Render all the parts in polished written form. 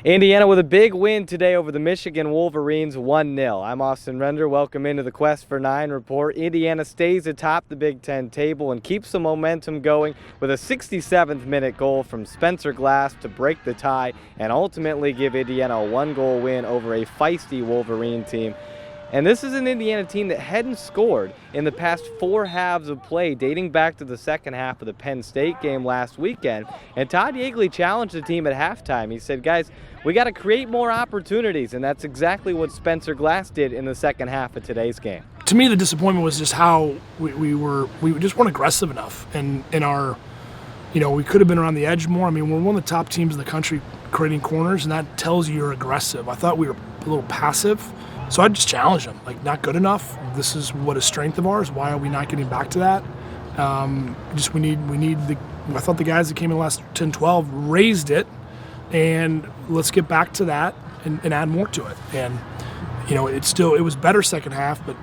Indiana with a big win today over the Michigan Wolverines, 1-0. I'm Austin Render. Welcome into the Quest for 9 report. Indiana stays atop the Big Ten table and keeps the momentum going with a 67th minute goal from Spencer Glass to break the tie and ultimately give Indiana a 1-goal win over a feisty Wolverine team. And this is an Indiana team that hadn't scored in the past 4 halves of play, dating back to the second half of the Penn State game last weekend. And Todd Yeagley challenged the team at halftime. He said, guys, we got to create more opportunities, and that's exactly what Spencer Glass did in the second half of today's game. To me, the disappointment was just how we just weren't aggressive enough. And in our, we could have been around the edge more. I mean, we're one of the top teams in the country creating corners, and that tells you you're aggressive. I thought we were a little passive. So I just challenged them, like, not good enough. This is what a strength of ours. Why are we not getting back to that? We need I thought the guys that came in the last 10-12 raised it, and let's get back to that and add more to it. And, it was better second half, but,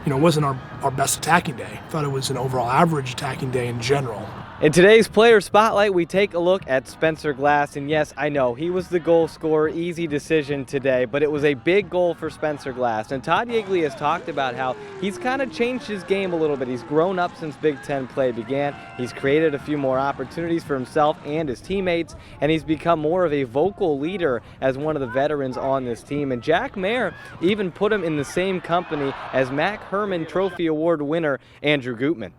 it wasn't our best attacking day. I thought it was an overall average attacking day in general. In today's player spotlight, we take a look at Spencer Glass, and yes, I know he was the goal scorer, easy decision today, but it was a big goal for Spencer Glass. And Todd Yeagley has talked about how he's kind of changed his game a little bit. He's grown up since Big Ten play began. He's created a few more opportunities for himself and his teammates, and he's become more of a vocal leader as one of the veterans on this team. And Jack Mayer even put him in the same company as Mac Herman Trophy Award winner Andrew Gutman.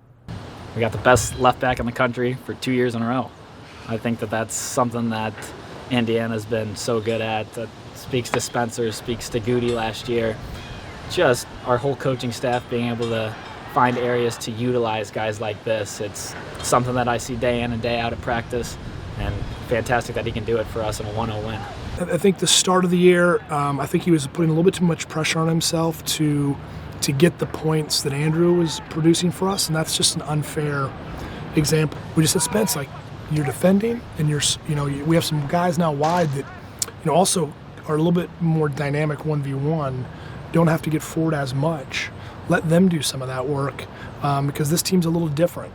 We got the best left back in the country for 2 years in a row. I think that's something that Indiana's been so good at. That speaks to Spencer, speaks to Goody last year. Just our whole coaching staff being able to find areas to utilize guys like this. It's something that I see day in and day out at practice, and fantastic that he can do it for us in a 1-0 win. I think the start of the year, I think he was putting a little bit too much pressure on himself to get the points that Andrew was producing for us, and that's just an unfair example. We just said, Spence, like, you're defending, and we have some guys now wide that, also are a little bit more dynamic 1v1, don't have to get forward as much. Let them do some of that work because this team's a little different.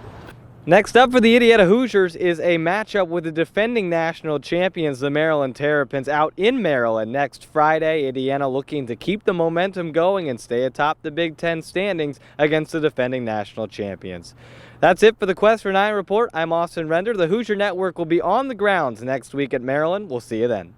Next up for the Indiana Hoosiers is a matchup with the defending national champions, the Maryland Terrapins, out in Maryland next Friday. Indiana looking to keep the momentum going and stay atop the Big Ten standings against the defending national champions. That's it for the Quest for 9 report. I'm Austin Render. The Hoosier Network will be on the grounds next week at Maryland. We'll see you then.